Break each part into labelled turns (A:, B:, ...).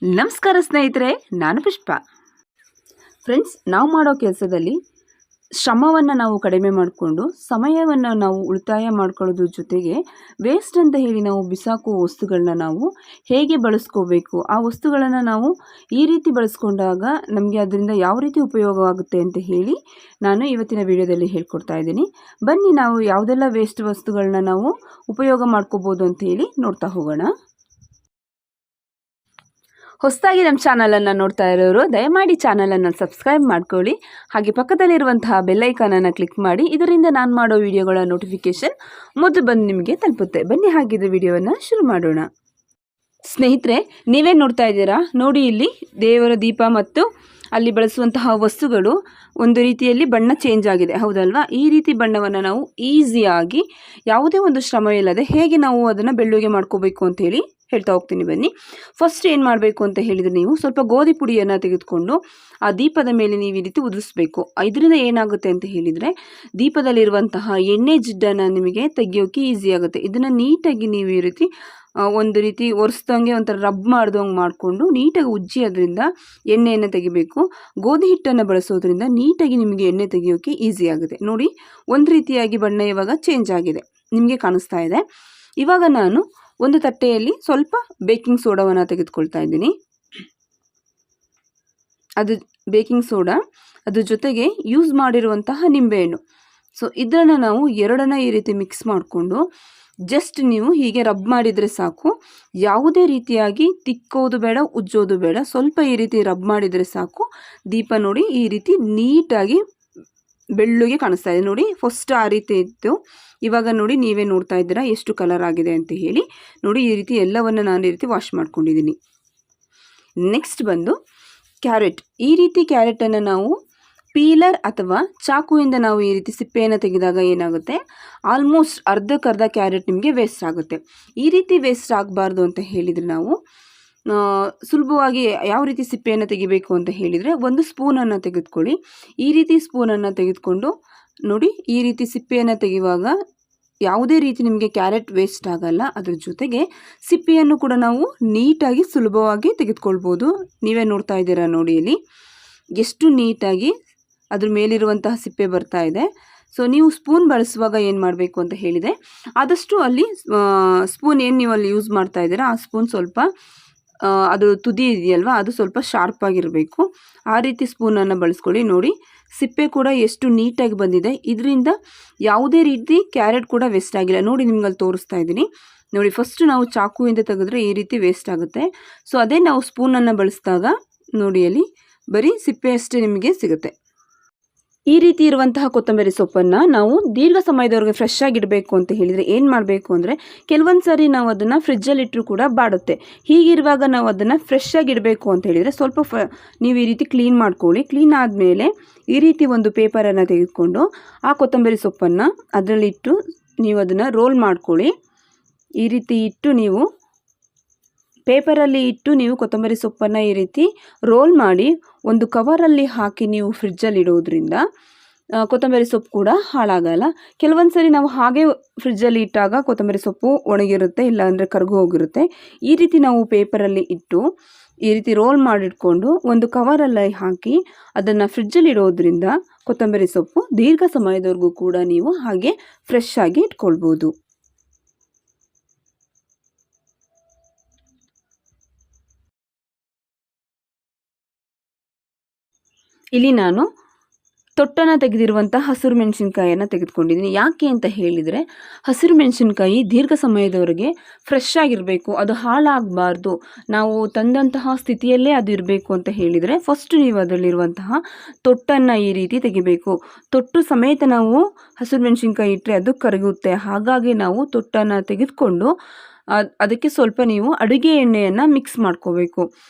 A: ನಮಸ್ಕಾರ ಸ್ನೇಹಿತರೆ, ನಾನು ಪುಷ್ಪ. ಫ್ರೆಂಡ್ಸ್, ನಾವು ಮಾಡೋ ಕೆಲಸದಲ್ಲಿ ಶ್ರಮವನ್ನು ನಾವು ಕಡಿಮೆ ಮಾಡಿಕೊಂಡು ಸಮಯವನ್ನು ನಾವು ಉಳಿತಾಯ ಮಾಡ್ಕೊಳ್ಳೋದ್ರ ಜೊತೆಗೆ ವೇಸ್ಟ್ ಅಂತ ಹೇಳಿ ನಾವು ಬಿಸಾಕುವ ವಸ್ತುಗಳನ್ನ ನಾವು ಹೇಗೆ ಬಳಸ್ಕೋಬೇಕು, ಆ ವಸ್ತುಗಳನ್ನು ನಾವು ಈ ರೀತಿ ಬಳಸ್ಕೊಂಡಾಗ ನಮಗೆ ಅದರಿಂದ ಯಾವ ರೀತಿ ಉಪಯೋಗವಾಗುತ್ತೆ ಅಂತ ಹೇಳಿ ನಾನು ಇವತ್ತಿನ ವಿಡಿಯೋದಲ್ಲಿ ಹೇಳ್ಕೊಡ್ತಾ ಇದ್ದೀನಿ. ಬನ್ನಿ, ನಾವು ಯಾವುದೆಲ್ಲ ವೇಸ್ಟ್ ವಸ್ತುಗಳನ್ನ ನಾವು ಉಪಯೋಗ ಮಾಡ್ಕೋಬೋದು ಅಂತ ಹೇಳಿ ನೋಡ್ತಾ ಹೋಗೋಣ. ಹೊಸದಾಗಿ ನಮ್ಮ ಚಾನಲನ್ನು ನೋಡ್ತಾ ಇರೋರು ದಯಮಾಡಿ ಚಾನಲನ್ನು ಸಬ್ಸ್ಕ್ರೈಬ್ ಮಾಡ್ಕೊಳ್ಳಿ. ಹಾಗೆ ಪಕ್ಕದಲ್ಲಿರುವಂತಹ ಬೆಲ್ಲೈಕಾನನ್ನು ಕ್ಲಿಕ್ ಮಾಡಿ. ಇದರಿಂದ ನಾನು ಮಾಡೋ ವಿಡಿಯೋಗಳ ನೋಟಿಫಿಕೇಷನ್ ಮೊದಲು ಬಂದು ನಿಮಗೆ ತಲುಪುತ್ತೆ. ಬನ್ನಿ, ಹಾಗಿದ್ರೆ ವಿಡಿಯೋವನ್ನು ಶುರು ಮಾಡೋಣ. ಸ್ನೇಹಿತರೆ, ನೀವೇ ನೋಡ್ತಾ ಇದ್ದೀರಾ ನೋಡಿ, ಇಲ್ಲಿ ದೇವರ ದೀಪ ಮತ್ತು ಅಲ್ಲಿ ಬಳಸುವಂತಹ ವಸ್ತುಗಳು ಒಂದು ರೀತಿಯಲ್ಲಿ ಬಣ್ಣ ಚೇಂಜ್ ಆಗಿದೆ, ಹೌದಲ್ವಾ? ಈ ರೀತಿ ಬಣ್ಣವನ್ನು ನಾವು ಈಸಿಯಾಗಿ ಯಾವುದೇ ಒಂದು ಶ್ರಮ ಇಲ್ಲದೆ ಹೇಗೆ ನಾವು ಅದನ್ನು ಬೆಳ್ಳುಗೆ ಮಾಡ್ಕೋಬೇಕು ಅಂತ ಹೇಳಿ ಹೇಳ್ತಾ ಹೋಗ್ತೀನಿ. ಬನ್ನಿ, ಫಸ್ಟ್ ಏನು ಮಾಡಬೇಕು ಅಂತ ಹೇಳಿದರೆ, ನೀವು ಸ್ವಲ್ಪ ಗೋಧಿ ಪುಡಿಯನ್ನು ತೆಗೆದುಕೊಂಡು ಆ ದೀಪದ ಮೇಲೆ ನೀವು ಈ ರೀತಿ ಉದುರಿಸ್ಬೇಕು. ಇದರಿಂದ ಏನಾಗುತ್ತೆ ಅಂತ ಹೇಳಿದರೆ, ದೀಪದಲ್ಲಿರುವಂತಹ ಎಣ್ಣೆ ಜಿಡ್ಡನ್ನು ನಿಮಗೆ ತೆಗಿಯೋಕ್ಕೆ ಈಸಿ ಆಗುತ್ತೆ. ಇದನ್ನು ನೀಟಾಗಿ ನೀವು ಈ ರೀತಿ ಒಂದು ರೀತಿ ಒರೆಸ್ದಂಗೆ ಒಂಥರ ರಬ್ ಮಾಡ್ದಂಗೆ ಮಾಡಿಕೊಂಡು ನೀಟಾಗಿ ಉಜ್ಜಿ ಅದರಿಂದ ಎಣ್ಣೆಯನ್ನು ತೆಗಿಬೇಕು. ಗೋಧಿ ಹಿಟ್ಟನ್ನು ಬಳಸೋದ್ರಿಂದ ನೀಟಾಗಿ ನಿಮಗೆ ಎಣ್ಣೆ ತೆಗಿಯೋಕ್ಕೆ ಈಸಿ ಆಗುತ್ತೆ. ನೋಡಿ, ಒಂದು ರೀತಿಯಾಗಿ ಬಣ್ಣ ಇವಾಗ ಚೇಂಜ್ ಆಗಿದೆ, ನಿಮಗೆ ಕಾಣಿಸ್ತಾ ಇದೆ. ಇವಾಗ ನಾನು ಒಂದು ತಟ್ಟೆಯಲ್ಲಿ ಸ್ವಲ್ಪ ಬೇಕಿಂಗ್ ಸೋಡಾವನ್ನು ತೆಗೆದುಕೊಳ್ತಾ ಇದ್ದೀನಿ. ಅದು ಬೇಕಿಂಗ್ ಸೋಡಾ, ಅದ್ರ ಜೊತೆಗೆ ಯೂಸ್ ಮಾಡಿರುವಂತಹ ನಿಂಬೆಹಣ್ಣು. ಸೊ ಇದನ್ನು ನಾವು ಎರಡನ್ನ ಈ ರೀತಿ ಮಿಕ್ಸ್ ಮಾಡಿಕೊಂಡು ಜಸ್ಟ್ ನೀವು ಹೀಗೆ ರಬ್ ಮಾಡಿದರೆ ಸಾಕು. ಯಾವುದೇ ರೀತಿಯಾಗಿ ತಿಕ್ಕೋದು ಬೇಡ, ಉಜ್ಜೋದು ಬೇಡ. ಸ್ವಲ್ಪ ಈ ರೀತಿ ರಬ್ ಮಾಡಿದರೆ ಸಾಕು. ದೀಪ ನೋಡಿ ಈ ರೀತಿ ನೀಟಾಗಿ ಬೆಳ್ಳುಗೆ ಕಾಣಿಸ್ತಾ ಇದೆ. ನೋಡಿ, ಫಸ್ಟ್ ಆ ರೀತಿ ಇತ್ತು, ಇವಾಗ ನೋಡಿ ನೀವೇ ನೋಡ್ತಾ ಇದ್ದೀರಾ ಎಷ್ಟು ಕಲರ್ ಆಗಿದೆ ಅಂತ ಹೇಳಿ. ನೋಡಿ, ಈ ರೀತಿ ಎಲ್ಲವನ್ನು ನಾನು ಈ ರೀತಿ ವಾಶ್ ಮಾಡ್ಕೊಂಡಿದ್ದೀನಿ. ನೆಕ್ಸ್ಟ್ ಬಂದು ಕ್ಯಾರೆಟ್. ಈ ರೀತಿ ಕ್ಯಾರೆಟನ್ನು ನಾವು ಪೀಲರ್ ಅಥವಾ ಚಾಕುವಿಂದ ನಾವು ಈ ರೀತಿ ಸಿಪ್ಪೆಯನ್ನು ತೆಗೆದಾಗ ಏನಾಗುತ್ತೆ, ಆಲ್ಮೋಸ್ಟ್ ಅರ್ಧಕ್ಕರ್ಧ ಕ್ಯಾರೆಟ್ ನಿಮಗೆ ವೇಸ್ಟ್ ಆಗುತ್ತೆ. ಈ ರೀತಿ ವೇಸ್ಟ್ ಆಗಬಾರ್ದು ಅಂತ ಹೇಳಿದರೆ ನಾವು ಸುಲಭವಾಗಿ ಯಾವ ರೀತಿ ಸಿಪ್ಪೆಯನ್ನು ತೆಗಿಬೇಕು ಅಂತ ಹೇಳಿದರೆ, ಒಂದು ಸ್ಪೂನನ್ನು ತೆಗೆದುಕೊಳ್ಳಿ. ಈ ರೀತಿ ಸ್ಪೂನನ್ನು ತೆಗೆದುಕೊಂಡು ನೋಡಿ, ಈ ರೀತಿ ಸಿಪ್ಪೆಯನ್ನು ತೆಗೆಯುವಾಗ ಯಾವುದೇ ರೀತಿ ನಿಮಗೆ ಕ್ಯಾರೆಟ್ ವೇಸ್ಟ್ ಆಗಲ್ಲ. ಅದ್ರ ಜೊತೆಗೆ ಸಿಪ್ಪೆಯನ್ನು ಕೂಡ ನಾವು ನೀಟಾಗಿ ಸುಲಭವಾಗಿ ತೆಗೆದುಕೊಳ್ಬೋದು. ನೀವೇ ನೋಡ್ತಾ ಇದ್ದೀರಾ ನೋಡಿ, ಇಲ್ಲಿ ಎಷ್ಟು ನೀಟಾಗಿ ಅದ್ರ ಮೇಲಿರುವಂತಹ ಸಿಪ್ಪೆ ಬರ್ತಾ ಇದೆ. ಸೊ ನೀವು ಸ್ಪೂನ್ ಬಳಸುವಾಗ ಏನು ಮಾಡಬೇಕು ಅಂತ ಹೇಳಿದೆ, ಆದಷ್ಟು ಅಲ್ಲಿ ಸ್ಪೂನ್ ಏನು ನೀವು ಅಲ್ಲಿ ಯೂಸ್ ಮಾಡ್ತಾ ಇದ್ದೀರಾ ಆ ಸ್ಪೂನ್ ಸ್ವಲ್ಪ ಅದು ತುದಿ ಇದೆಯಲ್ವಾ, ಅದು ಸ್ವಲ್ಪ ಶಾರ್ಪ್ ಆಗಿರಬೇಕು. ಆ ರೀತಿ ಸ್ಪೂನನ್ನು ಬಳಸ್ಕೊಳ್ಳಿ. ನೋಡಿ, ಸಿಪ್ಪೆ ಕೂಡ ಎಷ್ಟು ನೀಟಾಗಿ ಬಂದಿದೆ. ಇದರಿಂದ ಯಾವುದೇ ರೀತಿ ಕ್ಯಾರೆಟ್ ಕೂಡ ವೇಸ್ಟ್ ಆಗಿಲ್ಲ. ನೋಡಿ, ನಿಮ್ಗೆ ಅಲ್ಲಿ ತೋರಿಸ್ತಾ ಇದ್ದೀನಿ ನೋಡಿ. ಫಸ್ಟ್ ನಾವು ಚಾಕುವಿಂದ ತೆಗೆದ್ರೆ ಈ ರೀತಿ ವೇಸ್ಟ್ ಆಗುತ್ತೆ. ಸೊ ಅದೇ ನಾವು ಸ್ಪೂನನ್ನು ಬಳಸಿದಾಗ ನೋಡಿ, ಅಲ್ಲಿ ಬರೀ ಸಿಪ್ಪೆ ಅಷ್ಟೇ ನಿಮಗೆ ಸಿಗುತ್ತೆ. ಈ ರೀತಿ ಇರುವಂತಹ ಕೊತ್ತಂಬರಿ ಸೊಪ್ಪನ್ನು ನಾವು ದೀರ್ಘ ಸಮಯದವರೆಗೆ ಫ್ರೆಶ್ ಆಗಿಡಬೇಕು ಅಂತ ಹೇಳಿದರೆ ಏನು ಮಾಡಬೇಕು ಅಂದರೆ, ಕೆಲವೊಂದು ಸಾರಿ ನಾವು ಅದನ್ನು ಫ್ರಿಜ್ಜಲ್ಲಿ ಇಟ್ಟರು ಕೂಡ ಬಾಡುತ್ತೆ. ಹೀಗಿರುವಾಗ ನಾವು ಅದನ್ನು ಫ್ರೆಶ್ ಆಗಿಡಬೇಕು ಅಂತ ಹೇಳಿದರೆ ಸ್ವಲ್ಪ ನೀವು ಈ ರೀತಿ ಕ್ಲೀನ್ ಮಾಡ್ಕೊಳ್ಳಿ. ಕ್ಲೀನ್ ಆದಮೇಲೆ ಈ ರೀತಿ ಒಂದು ಪೇಪರನ್ನು ತೆಗೆದುಕೊಂಡು ಆ ಕೊತ್ತಂಬರಿ ಸೊಪ್ಪನ್ನು ಅದರಲ್ಲಿಟ್ಟು ನೀವು ಅದನ್ನು ರೋಲ್ ಮಾಡ್ಕೊಳ್ಳಿ. ಈ ರೀತಿ ಇಟ್ಟು ನೀವು ಪೇಪರಲ್ಲಿ ಇಟ್ಟು ನೀವು ಕೊತ್ತಂಬರಿ ಸೊಪ್ಪನ್ನು ಈ ರೀತಿ ರೋಲ್ ಮಾಡಿ ಒಂದು ಕವರಲ್ಲಿ ಹಾಕಿ ನೀವು ಫ್ರಿಜ್ಜಲ್ಲಿ ಇಡೋದ್ರಿಂದ ಕೊತ್ತಂಬರಿ ಸೊಪ್ಪು ಕೂಡ ಹಾಳಾಗಲ್ಲ. ಕೆಲವೊಂದು ಸರಿ ನಾವು ಹಾಗೆ ಫ್ರಿಜ್ಜಲ್ಲಿ ಇಟ್ಟಾಗ ಕೊತ್ತಂಬರಿ ಸೊಪ್ಪು ಒಣಗಿರುತ್ತೆ, ಇಲ್ಲಾಂದರೆ ಕರಗು ಹೋಗಿರುತ್ತೆ. ಈ ರೀತಿ ನಾವು ಪೇಪರಲ್ಲಿ ಇಟ್ಟು ಈ ರೀತಿ ರೋಲ್ ಮಾಡಿಟ್ಕೊಂಡು ಒಂದು ಕವರಲ್ಲಿ ಹಾಕಿ ಅದನ್ನು ಫ್ರಿಜ್ಜಲ್ಲಿ ಇಡೋದ್ರಿಂದ ಕೊತ್ತಂಬರಿ ಸೊಪ್ಪು ದೀರ್ಘ ಸಮಯದವರೆಗೂ ಕೂಡ ನೀವು ಹಾಗೆ ಫ್ರೆಶ್ ಆಗಿ ಇಟ್ಕೊಳ್ಬೋದು. ಇಲ್ಲಿ ನಾನು ತೊಟ್ಟನ್ನು ತೆಗೆದಿರುವಂಥ ಹಸಿರು ಮೆಣಸಿನ್ಕಾಯಿಯನ್ನು ತೆಗೆದುಕೊಂಡಿದ್ದೀನಿ. ಯಾಕೆ ಅಂತ ಹೇಳಿದರೆ, ಹಸಿರು ಮೆಣಸಿನ್ಕಾಯಿ ದೀರ್ಘ ಸಮಯದವರೆಗೆ ಫ್ರೆಶ್ ಆಗಿರಬೇಕು, ಅದು ಹಾಳಾಗಬಾರ್ದು. ನಾವು ತಂದಂತಹ ಸ್ಥಿತಿಯಲ್ಲೇ ಅದು ಇರಬೇಕು ಅಂತ ಹೇಳಿದರೆ ಫಸ್ಟ್ ನೀವು ಅದರಲ್ಲಿರುವಂತಹ ತೊಟ್ಟನ್ನು ಈ ರೀತಿ ತೆಗಿಬೇಕು. ತೊಟ್ಟು ಸಮೇತ ನಾವು ಹಸಿರು ಮೆಣಸಿನ್ಕಾಯಿ ಇಟ್ಟರೆ ಅದು ಕರಗುತ್ತೆ. ಹಾಗಾಗಿ ನಾವು ತೊಟ್ಟನ್ನು ತೆಗೆದುಕೊಂಡು ಅದಕ್ಕೆ ಸ್ವಲ್ಪ ನೀವು ಅಡುಗೆ ಎಣ್ಣೆಯನ್ನು ಮಿಕ್ಸ್ ಮಾಡ್ಕೋಬೇಕು.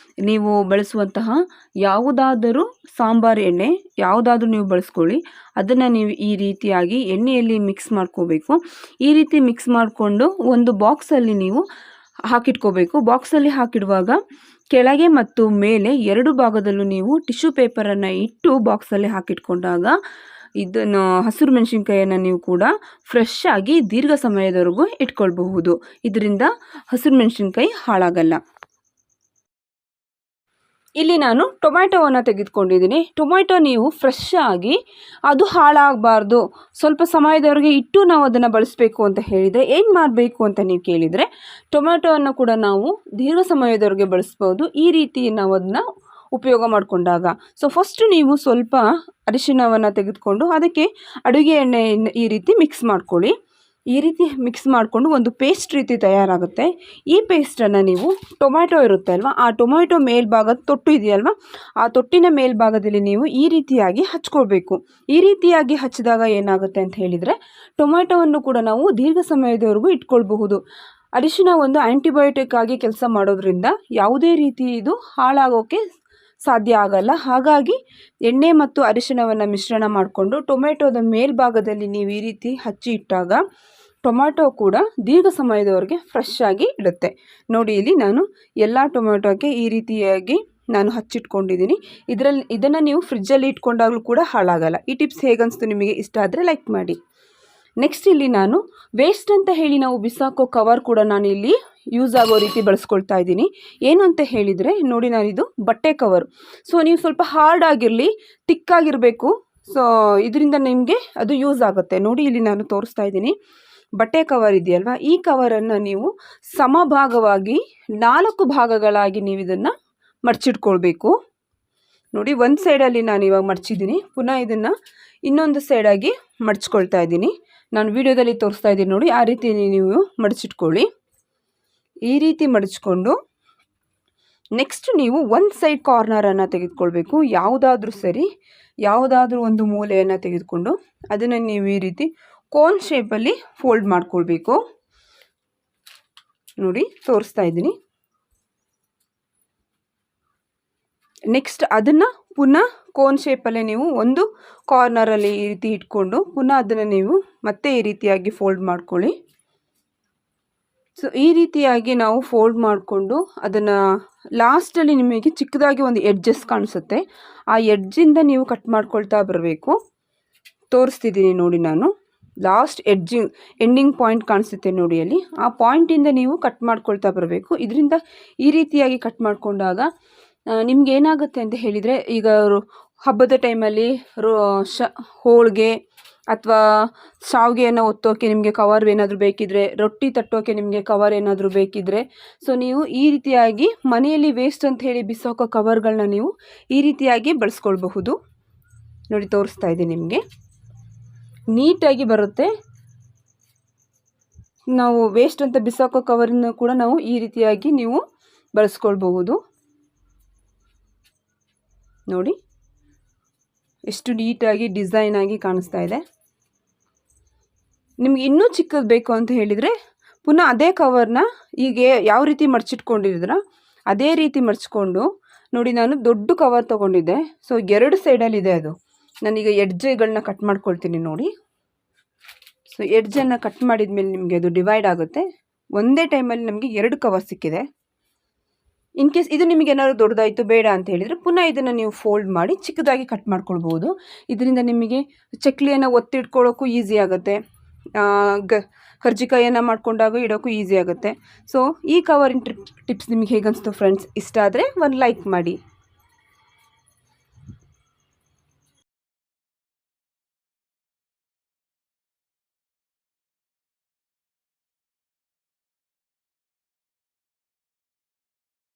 A: ನೀವು ಬಳಸುವಂತಹ ಯಾವುದಾದರೂ ಸಾಂಬಾರು ಎಣ್ಣೆ ಯಾವುದಾದ್ರೂ ನೀವು ಬಳಸ್ಕೊಳ್ಳಿ. ಅದನ್ನು ನೀವು ಈ ರೀತಿಯಾಗಿ ಎಣ್ಣೆಯಲ್ಲಿ ಮಿಕ್ಸ್ ಮಾಡ್ಕೋಬೇಕು. ಈ ರೀತಿ ಮಿಕ್ಸ್ ಮಾಡಿಕೊಂಡು ಒಂದು ಬಾಕ್ಸಲ್ಲಿ ನೀವು ಹಾಕಿಟ್ಕೋಬೇಕು. ಬಾಕ್ಸಲ್ಲಿ ಹಾಕಿಡುವಾಗ ಕೆಳಗೆ ಮತ್ತು ಮೇಲೆ ಎರಡು ಭಾಗದಲ್ಲೂ ನೀವು ಟಿಶ್ಯೂ ಪೇಪರನ್ನು ಇಟ್ಟು ಬಾಕ್ಸಲ್ಲಿ ಹಾಕಿಟ್ಕೊಂಡಾಗ ಇದನ್ನು ಹಸಿರು ಮೆಣಸಿನ್ಕಾಯಿಯನ್ನು ನೀವು ಕೂಡ ಫ್ರೆಶ್ ಆಗಿ ದೀರ್ಘ ಸಮಯದವರೆಗೂ ಇಟ್ಕೊಳ್ಬಹುದು. ಇದರಿಂದ ಹಸಿರು ಮೆಣಸಿನ್ಕಾಯಿ ಹಾಳಾಗಲ್ಲ. ಇಲ್ಲಿ ನಾನು ಟೊಮ್ಯಾಟೊವನ್ನು ತೆಗೆದುಕೊಂಡಿದ್ದೀನಿ. ಟೊಮ್ಯಾಟೊ ನೀವು ಫ್ರೆಶ್ ಆಗಿ ಅದು ಹಾಳಾಗಬಾರ್ದು, ಸ್ವಲ್ಪ ಸಮಯದವರೆಗೆ ಇಟ್ಟು ನಾವು ಅದನ್ನು ಬಳಸಬೇಕು ಅಂತ ಹೇಳಿದರೆ ಏನು ಮಾಡಬೇಕು ಅಂತ ನೀವು ಕೇಳಿದರೆ, ಟೊಮ್ಯಾಟೊವನ್ನು ಕೂಡ ನಾವು ದೀರ್ಘ ಸಮಯದವರೆಗೆ ಬಳಸ್ಬೋದು ಈ ರೀತಿ ನಾವು ಅದನ್ನು ಉಪಯೋಗ ಮಾಡಿಕೊಂಡಾಗ. ಸೊ ಫಸ್ಟು ನೀವು ಸ್ವಲ್ಪ ಅರಿಶಿಣವನ್ನು ತೆಗೆದುಕೊಂಡು ಅದಕ್ಕೆ ಅಡುಗೆ ಎಣ್ಣೆಯನ್ನು ಈ ರೀತಿ ಮಿಕ್ಸ್ ಮಾಡ್ಕೊಳ್ಳಿ. ಈ ರೀತಿ ಮಿಕ್ಸ್ ಮಾಡಿಕೊಂಡು ಒಂದು ಪೇಸ್ಟ್ ರೀತಿ ತಯಾರಾಗುತ್ತೆ. ಈ ಪೇಸ್ಟನ್ನು ನೀವು ಟೊಮ್ಯಾಟೊ ಇರುತ್ತೆ ಅಲ್ವಾ, ಆ ಟೊಮ್ಯಾಟೊ ಮೇಲ್ಭಾಗದ ತೊಟ್ಟು ಇದೆಯಲ್ವ, ಆ ತೊಟ್ಟಿನ ಮೇಲ್ಭಾಗದಲ್ಲಿ ನೀವು ಈ ರೀತಿಯಾಗಿ ಹಚ್ಕೊಳ್ಬೇಕು. ಈ ರೀತಿಯಾಗಿ ಹಚ್ಚಿದಾಗ ಏನಾಗುತ್ತೆ ಅಂತ ಹೇಳಿದರೆ ಟೊಮ್ಯಾಟೊವನ್ನು ಕೂಡ ನಾವು ದೀರ್ಘ ಸಮಯದವರೆಗೂ ಇಟ್ಕೊಳ್ಬಹುದು. ಅರಿಶಿಣ ಒಂದು ಆ್ಯಂಟಿಬಯೋಟಿಕ್ ಆಗಿ ಕೆಲಸ ಮಾಡೋದ್ರಿಂದ ಯಾವುದೇ ರೀತಿ ಇದು ಹಾಳಾಗೋಕ್ಕೆ ಸಾಧ್ಯ ಆಗಲ್ಲ. ಹಾಗಾಗಿ ಎಣ್ಣೆ ಮತ್ತು ಅರಿಶಿಣವನ್ನು ಮಿಶ್ರಣ ಮಾಡಿಕೊಂಡು ಟೊಮೆಟೊದ ಮೇಲ್ಭಾಗದಲ್ಲಿ ನೀವು ಈ ರೀತಿ ಹಚ್ಚಿ ಇಟ್ಟಾಗ ಟೊಮ್ಯಾಟೊ ಕೂಡ ದೀರ್ಘ ಸಮಯದವರೆಗೆ ಫ್ರೆಶ್ ಆಗಿ ಇಡುತ್ತೆ. ನೋಡಿ, ಇಲ್ಲಿ ನಾನು ಎಲ್ಲ ಟೊಮೆಟೊಗೆ ಈ ರೀತಿಯಾಗಿ ನಾನು ಹಚ್ಚಿಟ್ಕೊಂಡಿದ್ದೀನಿ. ಇದನ್ನು ನೀವು ಫ್ರಿಜ್ಜಲ್ಲಿ ಇಟ್ಕೊಂಡಾಗಲೂ ಕೂಡ ಹಾಳಾಗಲ್ಲ. ಈ ಟಿಪ್ಸ್ ಹೇಗನ್ನಿಸ್ತು ನಿಮಗೆ? ಇಷ್ಟ ಆದರೆ ಲೈಕ್ ಮಾಡಿ. ನೆಕ್ಸ್ಟ್ ಇಲ್ಲಿ ನಾನು ವೇಸ್ಟ್ ಅಂತ ಹೇಳಿ ನಾವು ಬಿಸಾಕೋ ಕವರ್ ಕೂಡ ನಾನು ಇಲ್ಲಿ ಯೂಸ್ ಆಗೋ ರೀತಿ ಬಳಸ್ಕೊಳ್ತಾ ಇದ್ದೀನಿ. ಏನು ಅಂತ ಹೇಳಿದರೆ ನೋಡಿ, ನಾನಿದು ಬಟ್ಟೆ ಕವರ್. ಸೊ ನೀವು ಸ್ವಲ್ಪ ಹಾರ್ಡ್ ಆಗಿರಲಿ, ತಿಕ್ಕಾಗಿರಬೇಕು. ಸೊ ಇದರಿಂದ ನಿಮಗೆ ಅದು ಯೂಸ್ ಆಗುತ್ತೆ. ನೋಡಿ, ಇಲ್ಲಿ ನಾನು ತೋರಿಸ್ತಾ ಇದ್ದೀನಿ ಬಟ್ಟೆ ಕವರ್ ಇದೆಯಲ್ವ, ಈ ಕವರನ್ನು ನೀವು ಸಮಭಾಗವಾಗಿ 4 ಭಾಗಗಳಾಗಿ ನೀವು ಇದನ್ನು ಮಡಚಿಟ್ಕೊಳ್ಬೇಕು. ನೋಡಿ, ಒಂದು ಸೈಡಲ್ಲಿ ನಾನು ಇವಾಗ ಮಡಚಿದ್ದೀನಿ, ಪುನಃ ಇದನ್ನು ಇನ್ನೊಂದು ಸೈಡಾಗಿ ಮಡಚ್ಕೊಳ್ತಾ ಇದ್ದೀನಿ. ನಾನು ವಿಡಿಯೋದಲ್ಲಿ ತೋರಿಸ್ತಾ ಇದ್ದೀನಿ ನೋಡಿ, ಆ ರೀತಿ ನೀವು ಮಡಚಿಟ್ಕೊಳ್ಳಿ. ಈ ರೀತಿ ಮಡಚ್ಕೊಂಡು ನೆಕ್ಸ್ಟ್ ನೀವು ಒಂದು ಸೈಡ್ ಕಾರ್ನರನ್ನು ತೆಗೆದುಕೊಳ್ಬೇಕು. ಯಾವುದಾದ್ರೂ ಸರಿ, ಯಾವುದಾದ್ರೂ ಒಂದು ಮೂಲೆಯನ್ನು ತೆಗೆದುಕೊಂಡು ಅದನ್ನು ನೀವು ಈ ರೀತಿ ಕೋನ್ ಶೇಪಲ್ಲಿ ಫೋಲ್ಡ್ ಮಾಡ್ಕೊಳ್ಬೇಕು. ನೋಡಿ, ತೋರಿಸ್ತಾ ಇದ್ದೀನಿ. ನೆಕ್ಸ್ಟ್ ಅದನ್ನು ಪುನಃ ಕೋನ್ ಶೇಪಲ್ಲೇ ನೀವು ಒಂದು ಕಾರ್ನರಲ್ಲಿ ಈ ರೀತಿ ಇಟ್ಕೊಂಡು ಪುನಃ ಅದನ್ನು ನೀವು ಮತ್ತೆ ಈ ರೀತಿಯಾಗಿ ಫೋಲ್ಡ್ ಮಾಡ್ಕೊಳ್ಳಿ. ಸೊ ಈ ರೀತಿಯಾಗಿ ನಾವು ಫೋಲ್ಡ್ ಮಾಡಿಕೊಂಡು ಅದನ್ನು ಲಾಸ್ಟಲ್ಲಿ ನಿಮಗೆ ಚಿಕ್ಕದಾಗಿ ಒಂದು ಎಡ್ಜಸ್ ಕಾಣಿಸುತ್ತೆ, ಆ ಎಡ್ಜಿಂದ ನೀವು ಕಟ್ ಮಾಡ್ಕೊಳ್ತಾ ಬರಬೇಕು. ತೋರಿಸ್ತಿದ್ದೀನಿ ನೋಡಿ, ನಾನು ಲಾಸ್ಟ್ ಎಂಡಿಂಗ್ ಪಾಯಿಂಟ್ ಕಾಣಿಸುತ್ತೆ ನೋಡಿ, ಅಲ್ಲಿ ಆ ಪಾಯಿಂಟಿಂದ ನೀವು ಕಟ್ ಮಾಡ್ಕೊಳ್ತಾ ಬರಬೇಕು. ಇದರಿಂದ ಈ ರೀತಿಯಾಗಿ ಕಟ್ ಮಾಡಿಕೊಂಡಾಗ ನಿಮ್ಗೆ ಏನಾಗುತ್ತೆ ಅಂತ ಹೇಳಿದರೆ, ಈಗ ಹಬ್ಬದ ಟೈಮಲ್ಲಿ ಹೋಳಿಗೆ ಅಥವಾ ಶಾವಿಗೆಯನ್ನು ಒತ್ತೋಕೆ ನಿಮಗೆ ಕವರ್ ಏನಾದರೂ ಬೇಕಿದ್ದರೆ, ರೊಟ್ಟಿ ತಟ್ಟೋಕೆ ನಿಮಗೆ ಕವರ್ ಏನಾದರೂ ಬೇಕಿದ್ದರೆ, ಸೊ ನೀವು ಈ ರೀತಿಯಾಗಿ ಮನೆಯಲ್ಲಿ ವೇಸ್ಟ್ ಅಂತ ಹೇಳಿ ಬಿಸಾಕೋ ಕವರ್ಗಳನ್ನ ನೀವು ಈ ರೀತಿಯಾಗಿ ಬಳಸ್ಕೊಳ್ಬಹುದು. ನೋಡಿ, ತೋರಿಸ್ತಾ ಇದ್ದೀನಿ ನಿಮಗೆ, ನೀಟಾಗಿ ಬರುತ್ತೆ. ನಾವು ವೇಸ್ಟ್ ಅಂತ ಬಿಸಾಕೋ ಕವರನ್ನು ಕೂಡ ನಾವು ಈ ರೀತಿಯಾಗಿ ನೀವು ಬಳಸ್ಕೊಳ್ಬಹುದು. ನೋಡಿ, ಎಷ್ಟು ನೀಟಾಗಿ ಡಿಸೈನ್ ಆಗಿ ಕಾಣಿಸ್ತಾ ಇದೆ. ನಿಮ್ಗೆ ಇನ್ನೂ ಚಿಕ್ಕದು ಬೇಕು ಅಂತ ಹೇಳಿದರೆ ಪುನಃ ಅದೇ ಕವರ್ನ ಈಗ ಯಾವ ರೀತಿ ಮಡಚಿಟ್ಕೊಂಡಿದ್ರ ಅದೇ ರೀತಿ ಮಡಚ್ಕೊಂಡು ನೋಡಿ, ನಾನು ದೊಡ್ಡ ಕವರ್ ತೊಗೊಂಡಿದ್ದೆ. ಸೊ 2 ಸೈಡಲ್ಲಿದೆ ಅದು. ನಾನೀಗ ಎಡ್ಜ್ಗಳನ್ನ ಕಟ್ ಮಾಡ್ಕೊಳ್ತೀನಿ ನೋಡಿ. ಸೊ ಎಡ್ಜನ್ನು ಕಟ್ ಮಾಡಿದ ಮೇಲೆ ನಿಮಗೆ ಅದು ಡಿವೈಡ್ ಆಗುತ್ತೆ. ಒಂದೇ ಟೈಮಲ್ಲಿ ನಮಗೆ 2 ಕವರ್ ಸಿಕ್ಕಿದೆ. ಇನ್ ಕೇಸ್ ಇದು ನಿಮಗೆ ಏನಾದರೂ ದೊಡ್ಡದಾಯಿತು ಬೇಡ ಅಂತ ಹೇಳಿದರೆ ಪುನಃ ಇದನ್ನು ನೀವು ಫೋಲ್ಡ್ ಮಾಡಿ ಚಿಕ್ಕದಾಗಿ ಕಟ್ ಮಾಡ್ಕೊಳ್ಬೋದು. ಇದರಿಂದ ನಿಮಗೆ ಚಕ್ಲಿಯನ್ನು ಒತ್ತಿಡ್ಕೊಳ್ಳೋಕ್ಕೂ ಈಸಿ ಆಗುತ್ತೆ, ಕರ್ಜಿಕಾಯಿಯನ್ನು ಮಾಡ್ಕೊಂಡಾಗ ಇಡೋಕ್ಕೂ ಈಸಿ ಆಗುತ್ತೆ. ಸೊ ಈ ಕವರಿನ ಟಿಪ್ಸ್ ನಿಮಗೆ ಹೇಗನ್ನಿಸ್ತು ಫ್ರೆಂಡ್ಸ್? ಇಷ್ಟ ಆದರೆ ಒಂದು ಲೈಕ್ ಮಾಡಿ.